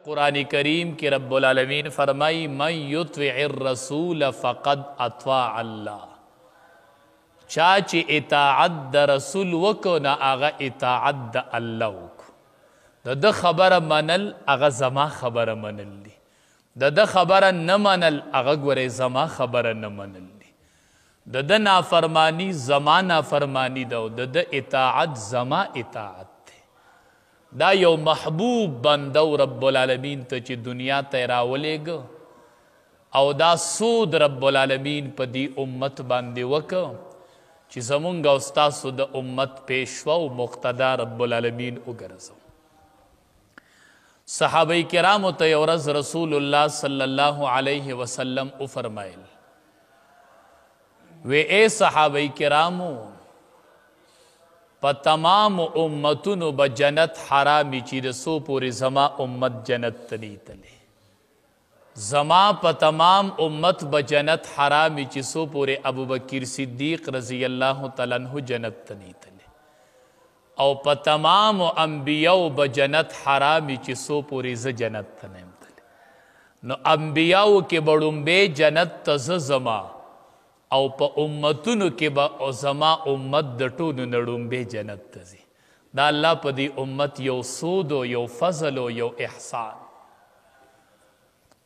قرآن کریم کی رب العالمین فرمائی من یطوع الرسول فقد اطاع اللہ، چاچی اطاعت دا رسول وکو نا آغا اطاعت دا اللہ وکو. دا خبر منل آغا زما خبر منل دی، دا خبر نمنل آغا گوری زما خبر نمنل دی، دا نافرمانی زما نافرمانی دا اطاعت زما اطاعت. دا یو محبوب بندو رب العالمین تا چی دنیا تیراولے گا او دا سود رب العالمین پا دی امت باندے وکا چی زمونگا استاسو دا امت پیشوا و مقتدا رب العالمین اگرزو. صحابہ کرامو تا یورز رسول اللہ صلی اللہ علیہ وسلم افرمائل وے اے صحابہ کرامو پا تمام امتونو با جنت حرامی چی رسو پوری زما امت جنت تنیتلے، زما پا تمام امت با جنت حرامی چی سو پوری ابو بکر صدیق رضی اللہ تعالیٰ عنہ جنت تنیتلے، او پا تمام انبیاء با جنت حرامی چی سو پوری ز جنت تنیتلے. نو انبیاء کے بڑنبے جنت تز زما او پا امتونو کے با زما امت دا ٹونو نڑون بے جنت تزی. دا اللہ پا دی امت یو سودو یو فضلو یو احسان.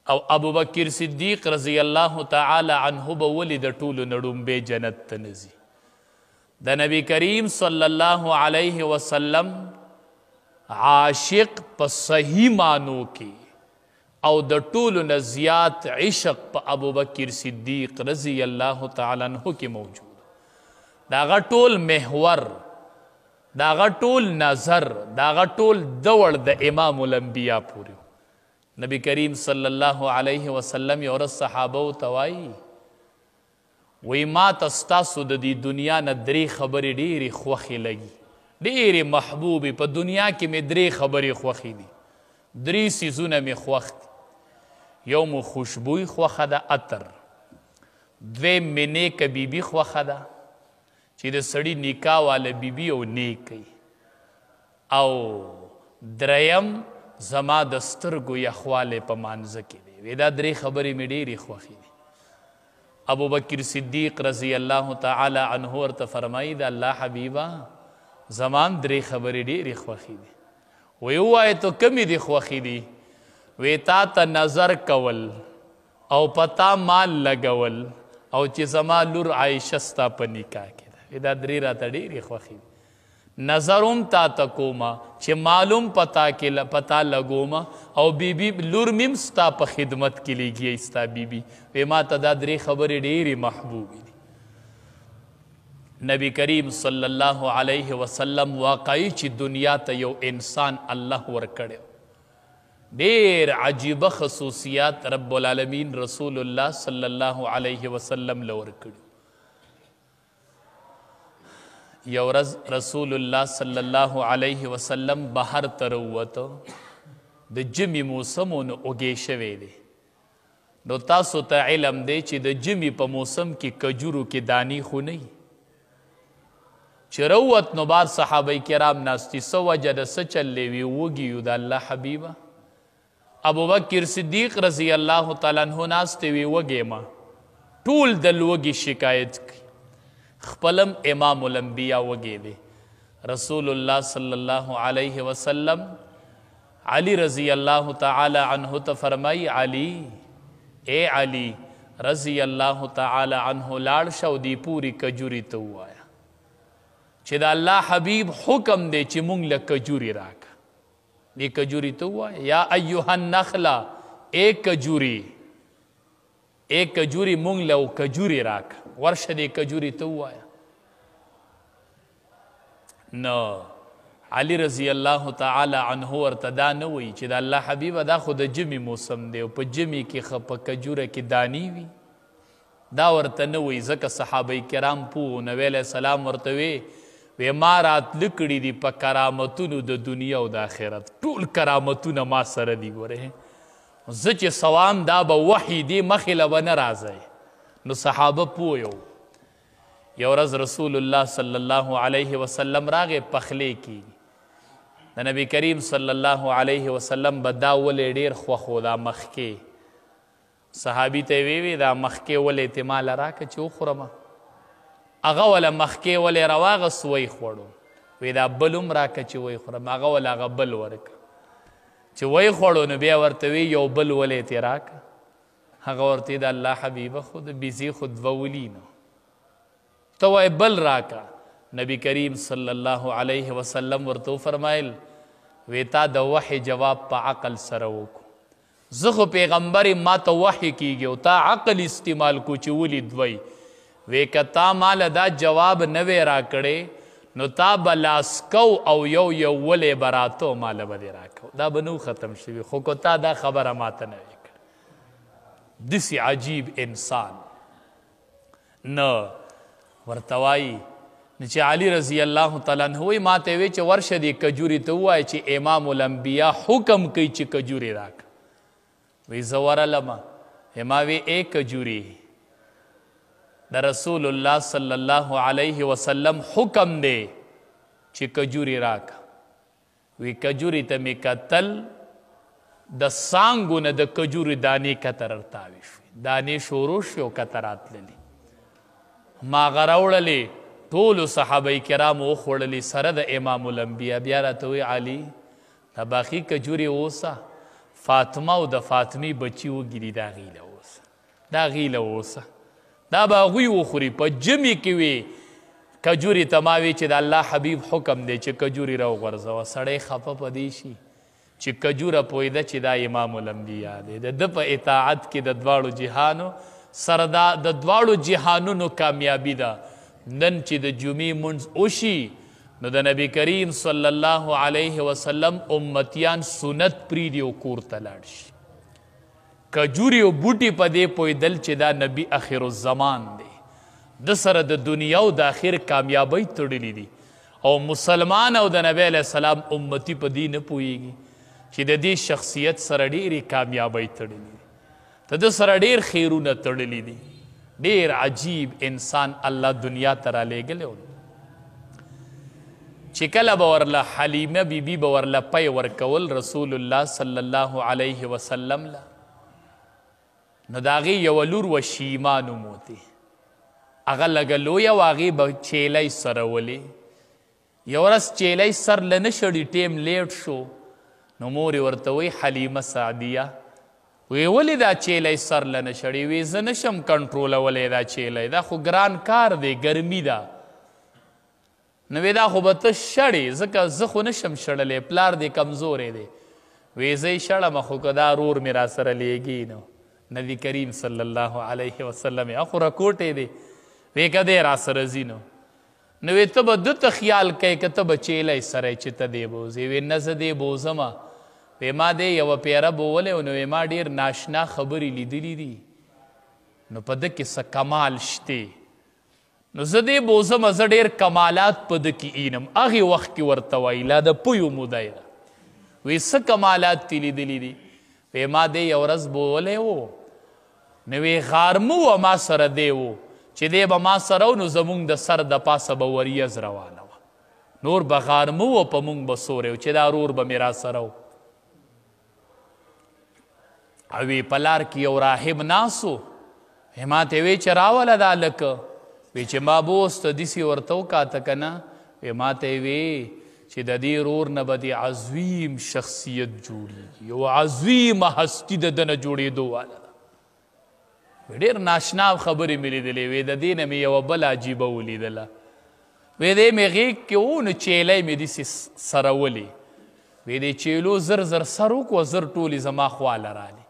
او ابو بکر صدیق رضی اللہ تعالی عنہ با ولی دا ٹولو نڑون بے جنت تنزی. دا نبی کریم صلی اللہ علیہ وسلم عاشق پا صحیح معنوں کی او د ټولو نه زیات عشق په ابو بکر صدیق رضی اللہ تعالی عنہ کی موجود. داغه ټول محور، داغه ټول نظر، داغه ټول دوڑ د امام الانبیاء پوری. نبی کریم صلی اللہ علیہ وسلم یورز صحابو توائی وی ما تستاسو د دی دنیا نه دری خبری ډیری خوخی لگی، ډیری محبوبی په دنیا کې می دری خبری خوخی دی، دری سیزونه می خوخ دی. یوم خوشبوی خوخه ده عطر، دویم می نیک بیبی خوخه ده چی ده سڑی نکاح والا بیبی او نیکی، او دریم زما دسترگو یخوال پا مانزکی ده. ویدا دری خبری می دیری خوخی دی. ابو بکر صدیق رضی اللہ تعالی عنہ ورطا فرمائی ده اللہ حبیبا زمان دری خبری دیری خوخی دی. ویو آئے تو کمی دی خوخی دی؟ وی تا تا نظر کول او پتا مال لگول او چی زما لور عائشستا پا نکاح کی دا. وی دا دری را تا دیری خوخی دی. نظرم تا تا کوما چی معلوم پتا لگوما او بی بی لور میم ستا پا خدمت کی لگی استا بی بی. وی ما تا دا دری خبری دیری محبوبی دی. نبی کریم صلی اللہ علیہ وسلم واقعی چی دنیا تا یو انسان اللہ ورکڑے دیر عجیب خصوصیات رب العالمین رسول اللہ صلی اللہ علیہ وسلم لورکڑے. یورز رسول اللہ صلی اللہ علیہ وسلم بہر تروتو دا جمی موسمون اگیشوے دے. نو تاسو تا علم دے چی دا جمی پا موسم کی کجورو کی دانی خو نہیں چی روت نو بار صحابہ کرام ناستی سو وجہ دا سچل لیوی وگیو دا اللہ حبیبہ. ابو بکر صدیق رضی اللہ تعالیٰ عنہ ناستے وی وگے ما طول دل وگی شکایت کی، خپلم امام الانبیاء وگے دے. رسول اللہ صلی اللہ علیہ وسلم علی رضی اللہ تعالی عنہ تا فرمائی علی اے علی رضی اللہ تعالی عنہ لاڑ شو دی پوری کجوری تو آیا چی دا اللہ حبیب حکم دے چی مونگ لکجوری راکا. دی کجوری تو آیا یا ایوہ النخلا ایک کجوری مونگ لو کجوری راکا ورش دی کجوری تو آیا. نو علی رضی اللہ تعالی عنہ ورتدا نوی چی دا اللہ حبیب دا خود جمی موسم دے پا جمی کی خپا کجور کی دانی وی دا ورتا نوی زکا صحابہ کرام پو نبی علیہ السلام ورتوی وی مارات لکڑی دی پا کرامتونو دا دنیا و دا آخرت طول کرامتونو ما سر دی گو رہے زچ سوام دا با وحی دی مخیل با نرازای. نو صحابہ پویو یورز رسول اللہ صلی اللہ علیہ وسلم راغ پخلے کی د نبی کریم صلی الله علیه وسلم به دا ولې ډېر خوښ و دا مخکې صحابي ته یې ویې دا مخکې ولې ته ماله راکړه چې وخورمه هغه وله مخکې ولې راواغست وی خوړو وی دا بل هم راکړه چې وی خورم هغه وله هغه بل ورکړه چې وی خوړو نو بیا ورته وی یو بل ولې تې راکړه هغه ورته د الله حبیبه خو د بیزي خو دوه ولي نو ته وایې بل راکړه نبی کریم صلی الله علیه وسلم ورته وفرمایل وی تا د وحی جواب په عقل سره وکړو زه خو پیغمبر ما ته وحی کیږي او تا عقل استعمال کو چې ولي دوی وی که تا ماله دا جواب نه وی راکړی نو تا به لاس کو او یو ولې به راته ماله به دې راکو دا به نو ختم شوي خو که تا دا خبره ماته نه وی کړې داسې عجیب انسان نه ورته وایي نو چې علي رضی الله تعالی عنه وایي ما ته وی چې ورشه دې کجوري ته ووایه چې امام الانبیا حکم کوي چې کجوري راکړه وی زه ورغلمه ما وی ای کجوري د رسول الله صلی الله علیه وسلم حکم دی چې کجوري راکړه وی کجوري ته مې کتل د سانګو نه د کجوري دانې کته راتاوې شوې دانې شروع شوې او کته راتللې ما هغه راوړلې ټولو صحابه کرامو وخوړلې سره د امام الانبیا بیا راته وی علي دا باقي کجوري اوسه فاطمه او د فاطمې بچي وګیري دا غیله اوسه دا غیله اوسه دا به هغوی وخوري په جمعې کې وي کجوري ته ما وی چې د الله حبیب حکم دی چې کجوري راوغورځوه سړی خفه په دې شي چې کجوره پوهېده چې دا امام الانبیا دی د ده په اطاعت کې د دواړو جهانو سره دا د دواړو جهانونو کامیابي ده نن چې د جمعې مونځ وشي نو د نبی کریم صلی الله علیه وسلم امتیان سنت پرېږدي او کور ته لاړ شي کجوري او بوټي په دې پوهېدل چې دا نبی اخر الزمان دی د سره د دنیا او د آخر کامیابۍ تړلي دي او مسلمان او د نبی علیه السلام امتي په دې نه پوهېږي چې د دې شخصیت سره ډېرې کامیابۍ تړلي دي ته د سره ډېر خیرونه تړلي دي ډېر عجیب انسان الله دنیا ته رالیږلی و چې کله به ورله حلیمه بیبي به ورله پی ورکول رسول الله صلی الله علیه وسلم له نو د هغې یوه لور و شیما نوموتې هغه لږه لویه و هغې به چیلی سرولې یو ورځ چیلی سر له نه شړي ټیم لیټ شو نو مور یې ورته وی حلیمه سعدیه وی ولې دا چیلی سر له نه شړي وی زه نشم کنټرولولی دا چیلی دا خو ګران کار دی ګرمي ده نو وی دا خو به ته شړې ځکه زه خو نشم شړلی پلار دی کمزوری دی وی زه یې شړمه خو که دا رور مې را سره لیږي نو نبی کریم صلی الله علیه وسلم خو راکوټی دی وی که دی را سره ځي نو وی ته به ده ته خیال کوې که ته به چیلی سره چې ته دی بوځې وی نه زه دی بوځمه وی ما دی یوه پیره بولی نو وی ما ډېر ناشنا خبرې لیدلي دي نو په ده کې څه کمال شته نو زه دی بوځمه زه ډېر کمالات په ده کې اینم هغې وخت کې ورته وایي لا د پویو مودی ده وی څه کمالات تی لیدلي دي وی ما دی یو ورځ بولی و نو وی غارمه و ما سره دی و چې دی به ما سره و نو زمونږ د سر د پاسه به وریځ روانه وه نور به غارمه و په مونږ به سوری و چې دا رور به مې را سره و او وی په لار کې یو راهب ناست و ما ته وی چې راوله دا لکه وی چې ما بوسته داسې ورته وکاته که نه وی ما ته وی چې د دې رور نه به د عظیم شخصیت جوړېږي یو عظیمه هستي د ده نه جوړېدو واله ده ډېر ناشنا خبرې مې لیدلې وی د دې نه مې یوه بله عجیبه ولیدله وی دی مې غېږ کې و نو چیلی مې داسې سرولې وی دی چیلو زر زر سر وکړو زر ټولې زما خواله رالې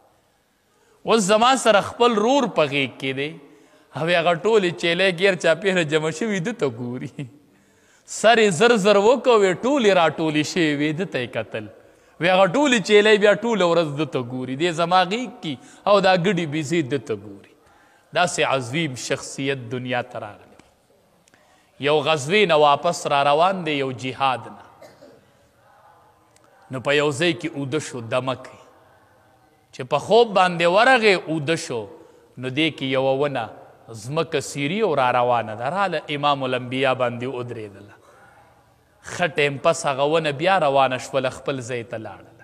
اوس زما سره خپل رور په غېږ کې دی او هغه ټولې چیلی ګیر چاپېره جمع شوي ده ته ګوري سر یې زر زر وکړو وی ټولې راټولې شوې وې ده ته یې کتل وی هغه ټولې چیلی بیا ټوله ورځ ده ته ګوري دی زما غېږ کې او دا ګډې بیزې ده ته ګوري داسې عظیم شخصیت دنیا ته راغلی یو غزوې نه واپس را روان دی یو جهاد نه نو په یو ځای کې اوده شو دمه کوي چې په خوب باندې ورغې اوده شو نو دې کې یوه ونه ځمکه سیري او را روانه ده راله امام الانبیا باندې ودرېدله ښه ټیم پس هغه ونه بیا روانه شوله خپل ځای ته لاړله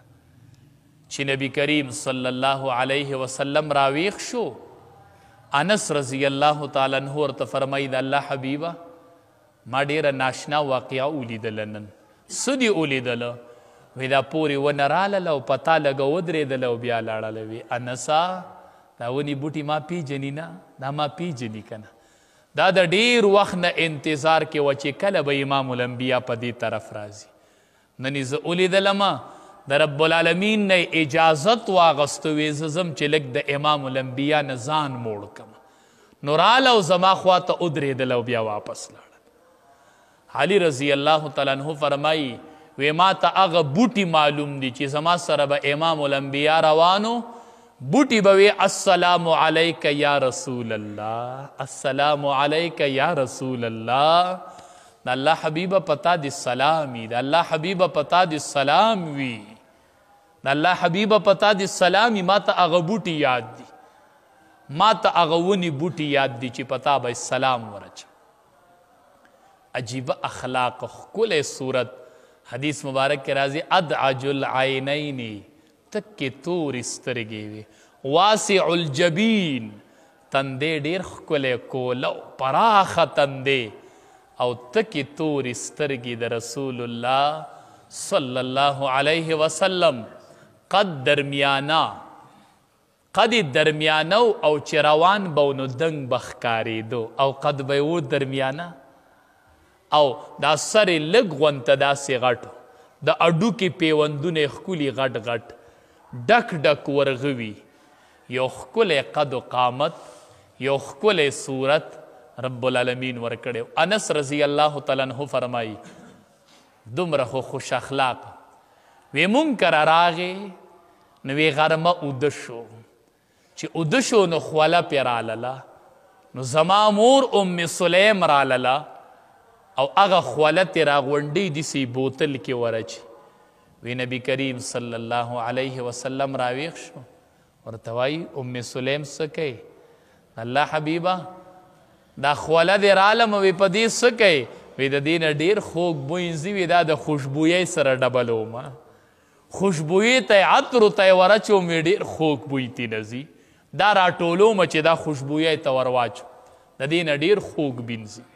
چې نبي کریم صلی الله علیه وسلم راویښ شو انس رضی الله تعالی عنه ورته فرمایي د الله حبیبه ما ډیره ناشنا واقعه ولیدله نن څه دې ولیدله وی دا پورې ونه راله او پتا لږه ودرېدله او بیا لاړله وی انسا دا ونې بوټي ما پیژني نه دا ما پیژني که نه دا د ډیر وخت نه انتظار کې وه چې کله به امام الانبیا په دې طرف راځي نن یې زه ولیدلمه د رب العالمین نه اجازت واغسته وې زه ځم چې لږ د امام الانبیا نه ځان موړ کړم نو راله او زما خواته ودرېدل او بیا واپس لاړل علي رضی الله تعالی عنه فرمایي وی ما ته هغه بوټي معلوم دي چې زما سره به امام الانبیا روانو بوټي به وی السلام علیک یا رسول الله السلام علیک یا رسول الله د الله حبیبه پتا دې سلام وي د الله حبیبه پتا دې سلام وي د الله حبیبه پتا دې سلام وي ما ته هغه بوټي یاد دي ما ته هغه ونې بوټي یاد دي چې پتا به سلام ورچ عجیبه اخلاق ښکلی صورت حدیث مبارک کې راځي ادعج العینین تکې تورې سترګې وي واسع الجبین تندې ډېر ښکلی کولو پراخه تندې او تکې تورې سترګې د رسول الله صلی الله علیه وسلم قد درمیانا قد درمیانه او چې روان به نو دنګ به ښکارېدو او قد به و درمیانه او دا سر لږ غونته داسې غټ د اډوکې پیوندونه ښکلي غټ غټ ډک ډک ورغوي یو ښکلی قد و قامت یو ښکلی صورت رب العالمین ورکړی انس رضی الله تعالی عنه فرمایي دومره خو خوش اخلاق وی مونږ کره راغې نو وی غرمه اوده شو چې اوده شو نو خوله پې رالله نو زما مور ام سلیم رالله او هغه خوله تې راغونډۍ داسې بوتل کې ورچي وی نبی کریم صلی الله علیه وسلم راویښ شو ورته وایي ام سلیم څه کوي الله حبیبه دا خوله دې رالم وی په دې څه کوي وی د دې نه ډېر خوږ بوی ځي وی دا د خوشبویۍ سره ډبلوم خوشبویۍ ته یې عطرو ته یې ورچوم وی ډېر خوږ بوی تېنه ځي دا راټولومه چې دا خوشبویۍ ته ور واچو د دې نه ډېر خوږ بین ځي